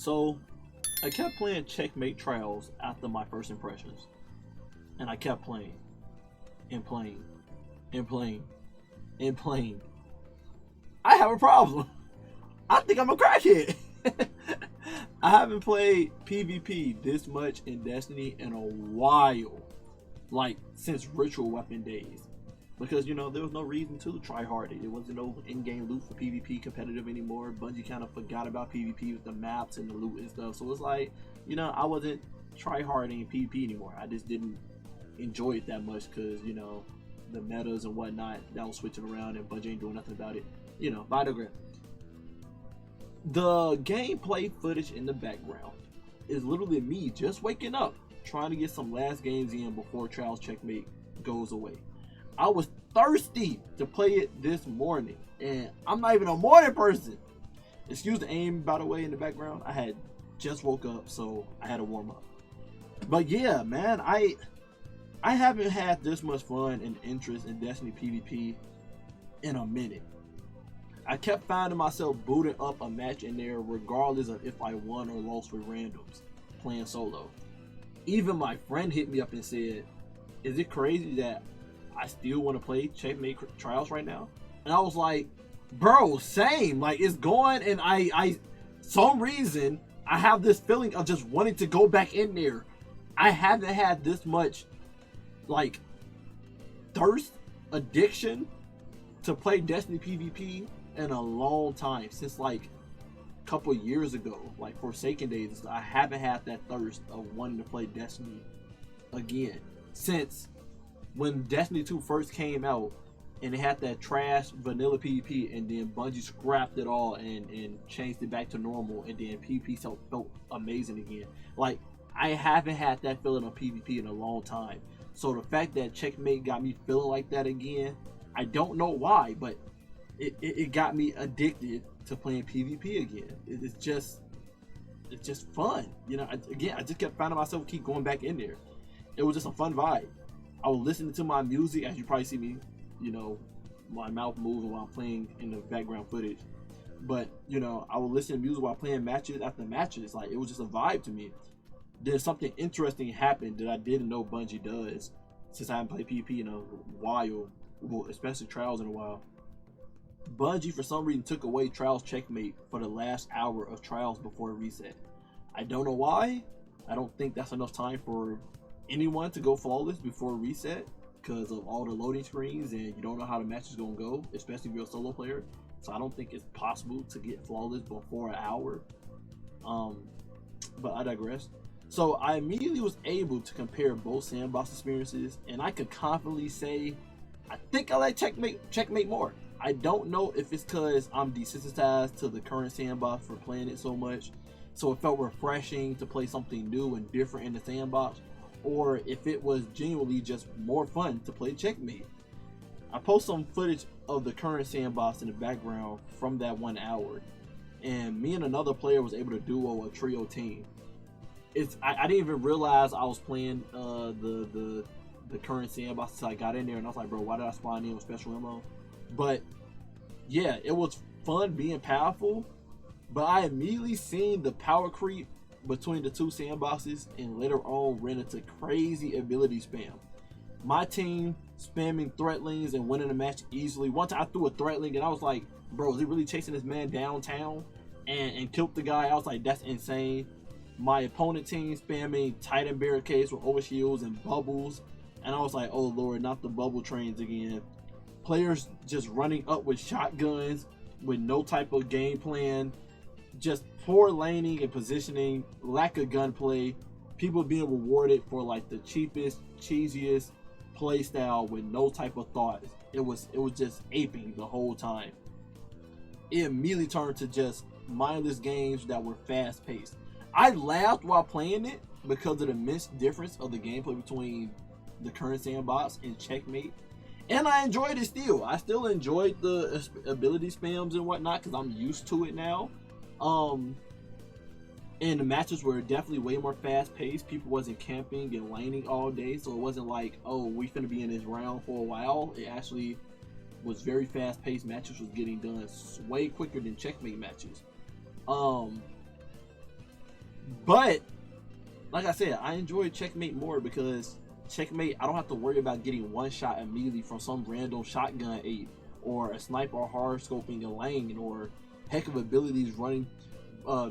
So I kept playing Checkmate trials after my first impressions, and I kept playing and playing and playing and playing. I have a problem. I think I'm a crackhead. I haven't played PvP this much in Destiny in a while, like since Ritual Weapon days. Because, you know, there was no reason to try hard. It wasn't no in-game loot for PvP competitive anymore. Bungie kind of forgot about PvP with the maps and the loot and stuff. So it's like, you know, I wasn't try-harding in PvP anymore. I just didn't enjoy it that much because, you know, the metas and whatnot, that was switching around and Bungie ain't doing nothing about it. You know, by the digress. The gameplay footage in the background is literally me just waking up, trying to get some last games in before Trials Checkmate goes away. I was thirsty to play it this morning, and I'm not even a morning person. Excuse the aim, by the way, in the background. I had just woke up, so I had to warm up. But yeah, man, I haven't had this much fun and interest in Destiny PvP in a minute. I kept finding myself booting up a match in there regardless of if I won or lost with randoms, playing solo. Even my friend hit me up and said, is it crazy that I still want to play Checkmate Trials right now? And I was like, bro, same. Like, it's going, and I some reason I have this feeling of just wanting to go back in there. I haven't had this much like thirst, addiction to play Destiny PvP in a long time, since like a couple years ago, like Forsaken days. I haven't had that thirst of wanting to play Destiny again since when Destiny 2 first came out and it had that trash vanilla PvP, and then Bungie scrapped it all and changed it back to normal, and then PvP felt amazing again. Like, I haven't had that feeling of PvP in a long time. So the fact that Checkmate got me feeling like that again, I don't know why, but it got me addicted to playing PvP again. It's just fun. You know, I just kept finding myself keep going back in there. It was just a fun vibe. I was listening to my music, as you probably see me, you know, my mouth moving while I'm playing in the background footage. But, you know, I would listen to music while playing matches after matches. Like, it was just a vibe to me. Then something interesting happened that I didn't know Bungie does, since I haven't played PvP in a while, well, especially Trials in a while. Bungie, for some reason, took away Trials Checkmate for the last hour of Trials before it reset. I don't know why. I don't think that's enough time for anyone to go flawless before reset because of all the loading screens, and you don't know how the match is going to go, especially if you're a solo player. So I don't think it's possible to get flawless before an hour. But I digress. So I immediately was able to compare both Sandbox experiences, and I could confidently say I think I like Checkmate more. I don't know if it's because I'm desensitized to the current Sandbox for playing it so much, so it felt refreshing to play something new and different in the Sandbox, or if it was genuinely just more fun to play Checkmate. I post some footage of the current Sandbox in the background from that 1 hour, and me and another player was able to duo a trio team. I didn't even realize I was playing the current Sandbox until I got in there, and I was like, bro, why did I spawn in with special ammo? But yeah, it was fun being powerful, but I immediately seen the power creep between the two sandboxes, and later on ran into crazy ability spam. My team spamming threatlings and winning the match easily. Once I threw a threatling and I was like, bro, is he really chasing this man downtown and killed the guy? I was like, that's insane. My opponent team spamming Titan barricades with overshields and bubbles, and I was like, oh lord, not the bubble trains again. Players just running up with shotguns with no type of game plan, just poor laning and positioning, lack of gunplay, people being rewarded for like the cheapest, cheesiest play style with no type of thought. It was just aping the whole time. It immediately turned to just mindless games that were fast paced. I laughed while playing it because of the immense difference of the gameplay between the current Sandbox and Checkmate. And I enjoyed it still. I still enjoyed the ability spams and whatnot because I'm used to it now. And the matches were definitely way more fast paced. People wasn't camping and laning all day, so it wasn't like, oh, we finna be in this round for a while. It actually was very fast paced. Matches was getting done way quicker than Checkmate matches. But like I said, I enjoy Checkmate more because Checkmate, I don't have to worry about getting one shot immediately from some random shotgun aid or a sniper hard scoping a lane or heck of abilities running,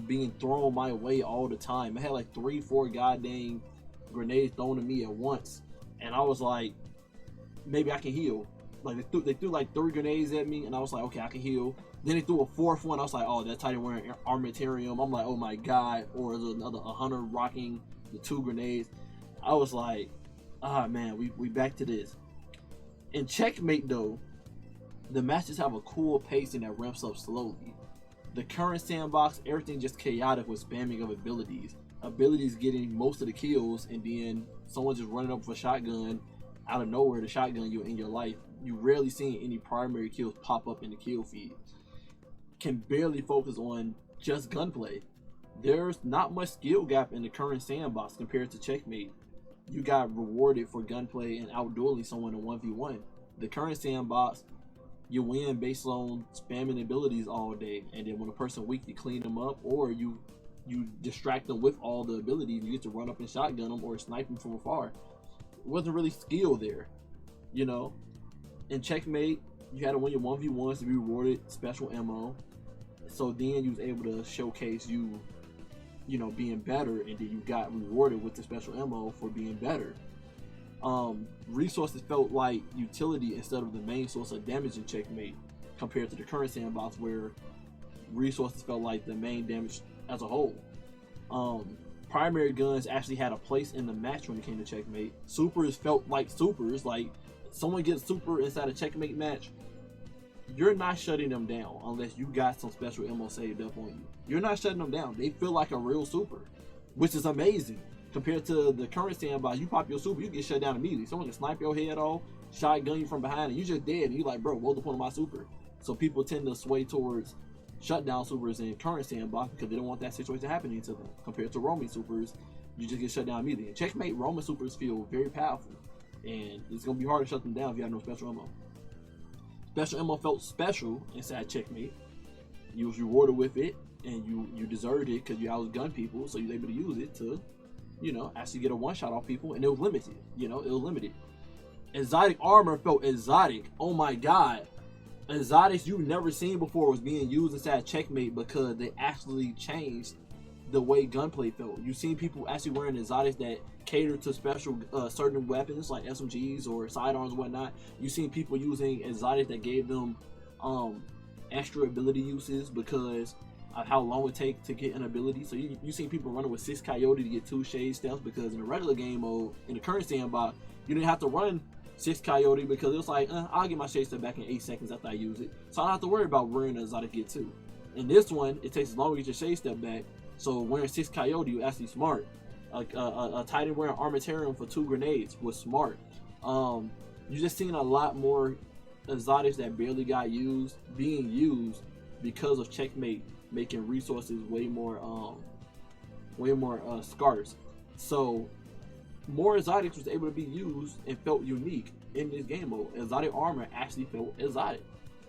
being thrown my way all the time. I had like 3-4 goddamn grenades thrown at me at once, and I was like, maybe I can heal. Like they threw like 3 grenades at me, and I was like, okay, I can heal. Then they threw a 4th one. I was like, oh, that Titan wearing armamentarium. I'm like, oh my god. Or there's another 100 rocking the 2 grenades. I was like, ah man, we back to this. In Checkmate though, the matches have a cool pacing that ramps up slowly. The current sandbox, everything just chaotic with spamming of abilities. Abilities getting most of the kills, and then someone just running up with a shotgun out of nowhere to shotgun you in your life. You rarely seeing any primary kills pop up in the kill feed. Can barely focus on just gunplay. There's not much skill gap in the current sandbox compared to Checkmate. You got rewarded for gunplay and outdueling someone in 1v1. The current sandbox, you win based on spamming abilities all day, and then when a person weak, you clean them up, or you distract them with all the abilities. You get to run up and shotgun them or snipe them from afar. It wasn't really skill there, you know. In Checkmate, you had to win your 1v1s to be rewarded special ammo. So then you was able to showcase you know, being better, and then you got rewarded with the special ammo for being better. Resources felt like utility instead of the main source of damage in Checkmate, compared to the current sandbox where resources felt like the main damage as a whole. Primary guns actually had a place in the match when it came to Checkmate. Supers felt like supers. Like, someone gets super inside a Checkmate match, you're not shutting them down unless you got some special ammo saved up on you. You're not shutting them down. They feel like a real super, which is amazing. Compared to the current sandbox, you pop your super, you get shut down immediately. Someone can snipe your head off, shotgun you from behind, and you just dead. And you like, bro, what's the point of my super? So people tend to sway towards shutdown supers in current sandbox because they don't want that situation happening to them. Compared to roaming supers, you just get shut down immediately. In Checkmate, roaming supers feel very powerful, and it's gonna be hard to shut them down if you have no special ammo. Special ammo felt special inside Checkmate. You was rewarded with it, and you deserved it because you outgunned people, so you was able to use it to, you know, actually get a one-shot off people, and it was limited. You know, it was limited. Exotic armor felt exotic. Oh my god. Exotics you've never seen before was being used inside Checkmate because they actually changed the way gunplay felt. You've seen people actually wearing exotics that cater to special certain weapons like SMGs or sidearms and whatnot. You've seen people using exotics that gave them extra ability uses because of how long it takes to get an ability. So you've seen people running with 6 Coyote to get 2 Shade Stealths, because in the regular game mode, in the current sandbox, you didn't have to run 6 Coyote because it was like, I'll get my Shade Step back in 8 seconds after I use it. So I don't have to worry about wearing an exotic get 2. In this one, it takes as long to get your Shade Step back. So wearing 6 Coyote, you're actually smart. Like a Titan wearing armamentarium for 2 grenades was smart. You just seen a lot more exotics that barely got used being used because of Checkmate making resources way more scarce. So more exotics was able to be used and felt unique in this game mode. Exotic armor actually felt exotic,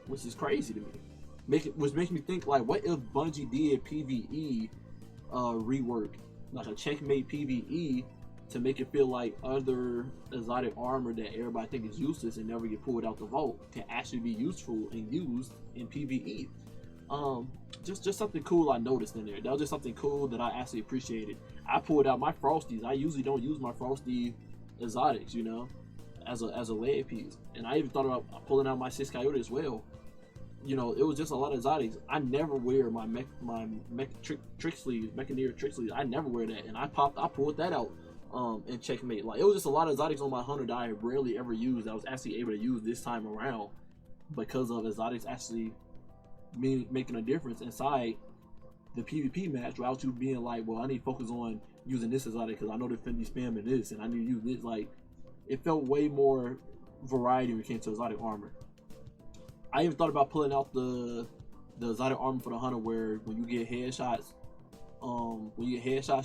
which is crazy to me. Which makes me think, like, what if Bungie did PvE rework, like a Checkmate PvE, to make it feel like other exotic armor that everybody think is useless and never get pulled out the vault can actually be useful and used in PvE. Just something cool I noticed in there. That was just something cool that I actually appreciated. I pulled out my Frosties. I usually don't use my Frosty exotics, you know, as a leg piece. And I even thought about pulling out my 6 Coyote as well. You know, it was just a lot of exotics. I never wear my trick sleeves, Mechaneer trick sleeves. I never wear that, and I pulled that out in Checkmate. Like, it was just a lot of exotics on my hunter that I rarely ever used. I was actually able to use this time around because of exotics actually making a difference inside the PvP match, without you being like, well, I need to focus on using this exotic because I know they're finna be spamming this, and I need to use this. Like, it felt way more variety when it came to exotic armor. I even thought about pulling out the exotic armor for the hunter, where when you get headshots,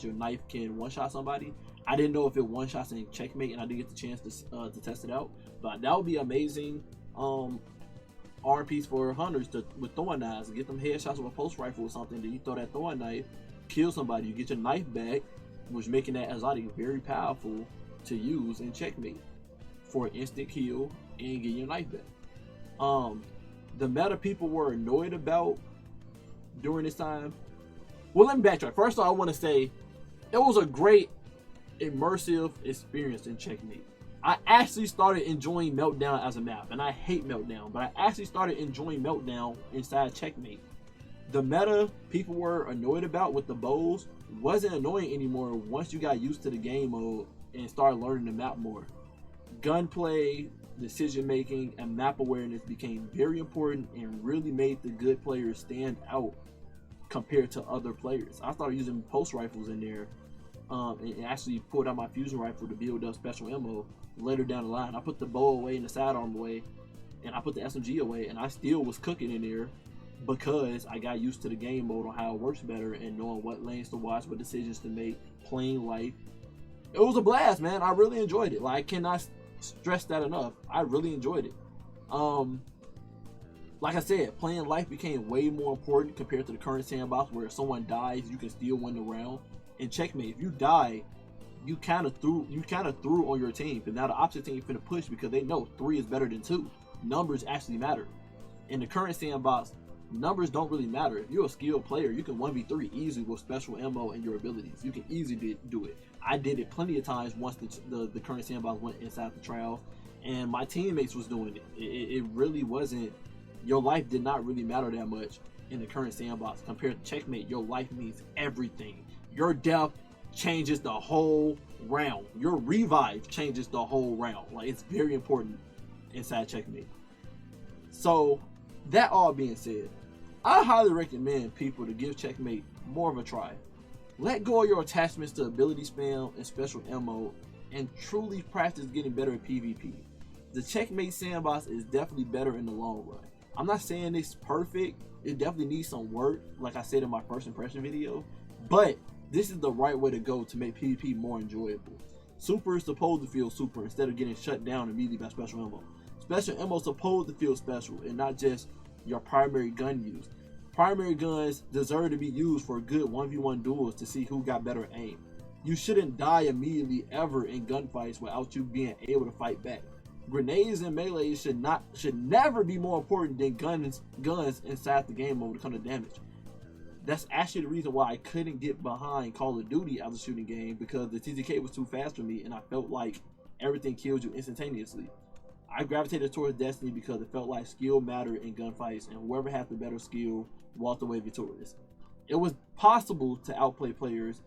your knife can one-shot somebody. I didn't know if it one-shots in Checkmate, and I didn't get the chance to test it out. But that would be amazing arm piece for hunters with throwing knives, and get them headshots with a pulse rifle or something. Then you throw that throwing knife, kill somebody, you get your knife back, which making that exotic very powerful to use in Checkmate for an instant kill and get your knife back. The meta people were annoyed about during this time. Well, let me backtrack. First of all, I want to say it was a great immersive experience in Checkmate. I actually started enjoying Meltdown as a map, and I hate Meltdown, but I actually started enjoying Meltdown inside Checkmate. The meta people were annoyed about with the bows wasn't annoying anymore once you got used to the game mode and started learning the map more. Gunplay, decision making, and map awareness became very important and really made the good players stand out compared to other players. I started using pulse rifles in there and actually pulled out my fusion rifle to build up special ammo later down the line. I put the bow away and the sidearm away, and I put the SMG away, and I still was cooking in there because I got used to the game mode on how it works better and knowing what lanes to watch, what decisions to make, playing life. It was a blast, man. I really enjoyed it. Like, I cannot stress that enough. I really enjoyed it. Like I said, playing life became way more important compared to the current sandbox where if someone dies, you can still win the round. In Checkmate, if you die, you kind of threw on your team, because now the opposite team finna push because they know 3 is better than 2. Numbers actually matter. In the current sandbox, numbers don't really matter. If you're a skilled player, you can 1v3 easily with special ammo and your abilities. You can easily do it. I did it plenty of times once the current sandbox went inside the trials, and my teammates was doing it. It really wasn't, your life did not really matter that much in the current sandbox. Compared to Checkmate, your life means everything. Your death changes the whole round. Your revive changes the whole round. Like, it's very important inside Checkmate. So that all being said, I highly recommend people to give Checkmate more of a try. Let go of your attachments to ability spam and special ammo and truly practice getting better at PvP. The Checkmate sandbox is definitely better in the long run. I'm not saying it's perfect. It definitely needs some work, like I said in my first impression video, but this is the right way to go to make PvP more enjoyable. Super is supposed to feel super instead of getting shut down immediately by special ammo. Special ammo is supposed to feel special and not just your primary gun use. Primary guns deserve to be used for good 1v1 duels to see who got better aim. You shouldn't die immediately ever in gunfights without you being able to fight back. Grenades and melee should never be more important than guns inside the game mode when it comes to damage. That's actually the reason why I couldn't get behind Call of Duty as a shooting game, because the TTK was too fast for me and I felt like everything killed you instantaneously. I gravitated towards Destiny because it felt like skill mattered in gunfights, and whoever had the better skill walked away victorious. It was possible to outplay players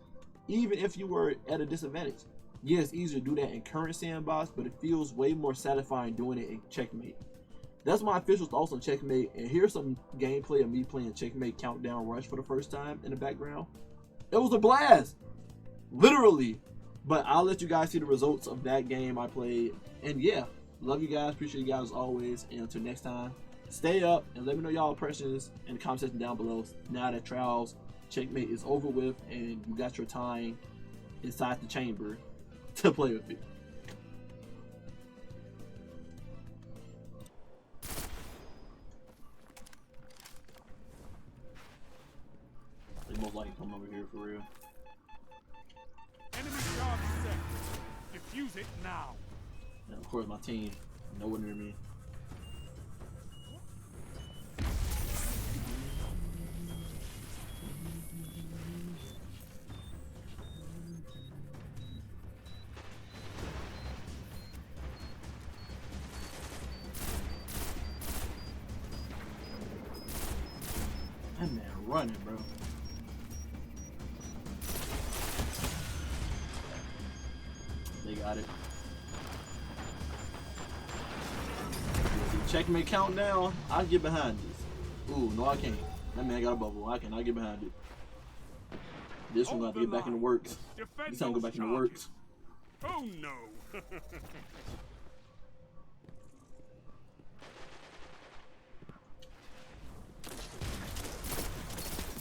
even if you were at a disadvantage. Yeah, it's easier to do that in current sandbox, but it feels way more satisfying doing it in Checkmate. That's my official thoughts on Checkmate, and here's some gameplay of me playing Checkmate Countdown Rush for the first time in the background. It was a blast, literally. But I'll let you guys see the results of that game I played. And yeah, love you guys, appreciate you guys as always, and until next time, stay up and let me know y'all impressions in the comment section down below now that Trials Checkmate is over with and you got your time inside the chamber to play with it. They most likely come over here for real. Enemy charge set. Defuse it now. And of course my team, no one near me. That man running, bro. They got it. Checkmate countdown. I'll get behind this. Ooh, no I can't. That man got a bubble. I cannot get behind it. This one got to get back in the works. This time go back in the works. Oh no.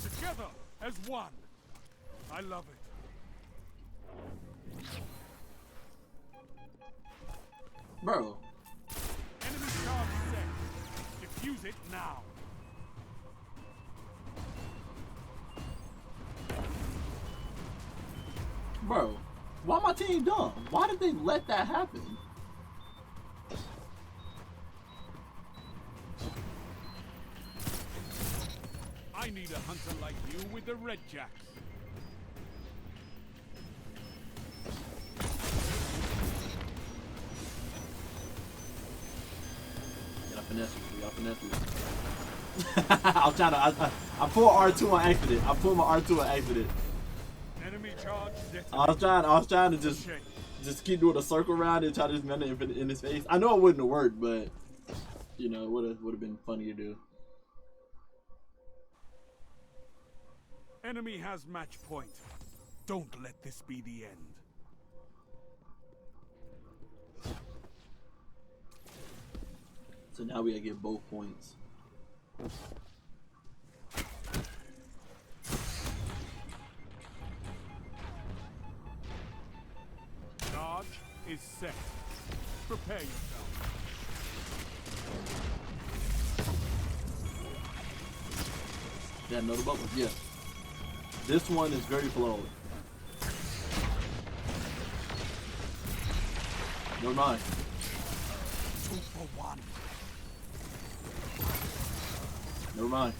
Together as one. I love it. Bro. Enemy charge set. Defuse it now. Bro, why my team dumb? Why did they let that happen? I need a hunter like you with the red jacks. Y'all finesse me. I'm trying to. I pulled R2 on accident. I pulled my R2 on accident. Enemy charge. I was trying to just keep doing a circle around and try to just mend it in his face. I know it wouldn't have worked, but you know, it would have been funny to do. Enemy has match point. Don't let this be the end. So now we gotta get both points. Charge is set. Prepare yourself. Is that another bubble? Yeah. This one is very flowed. Never mind. 2 for 1. Never mind.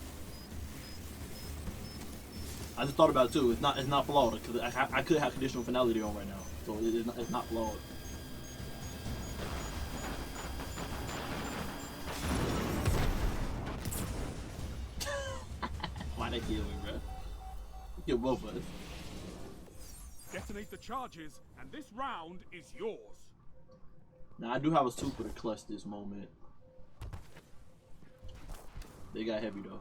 I just thought about it too. It's not flawed because I could have conditional finality on right now, so it's not flawed. Why they kill me, bro? Kill both of us. Detonate the charges, and this round is yours. Now I do have a super to clutch this moment. They got heavy though.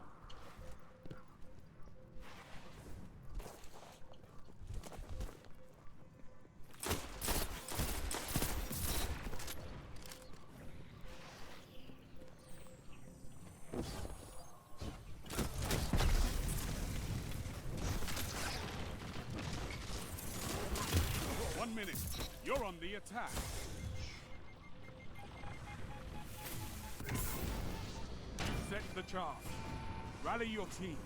You're on the attack. Set the charge. Rally your team.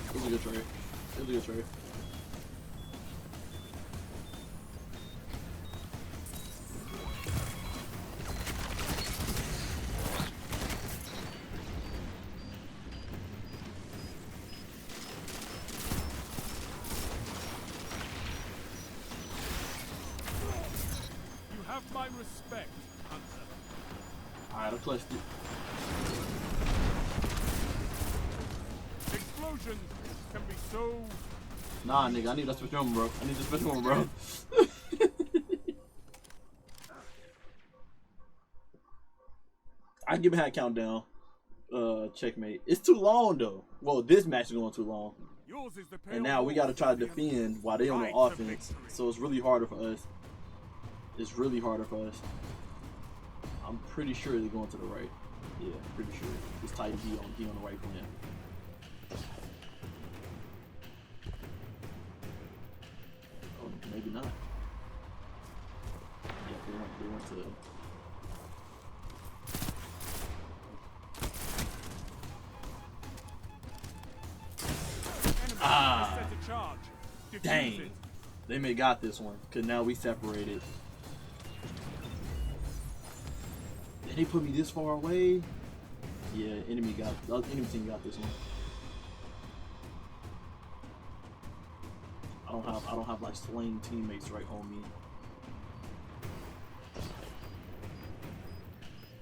It was a good trade. It was a good trade. My respect, Hunter. Alright, I'll clutch it. Explosions can be so... Nah, nigga, I need that special one, bro. I need the special one, bro. I give it a countdown. Checkmate. It's too long, though. Well, this match is going too long. Yours is the and now we got to try to defend while they on the offense. So it's really harder for us. It's really harder for us. I'm pretty sure they're going to the right. Yeah, pretty sure. It's tight. He on the right plan. Oh, maybe not. Yeah, they went to. Ah, dang. They may got this one, because now we separated. And they put me this far away. Yeah, enemy team got this one. I don't have like slain teammates right on me.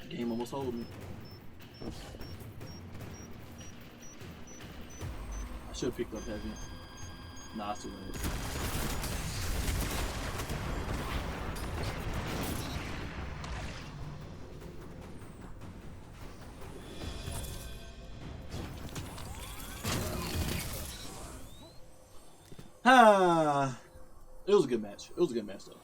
The game almost hold me. I should have picked up heavy. Nah, it's too late. It was a good match. It was a good match, though.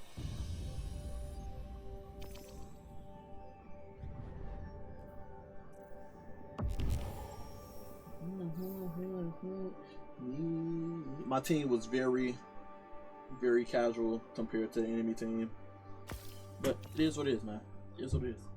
My team was very, very casual compared to the enemy team. But it is what it is, man. It is what it is.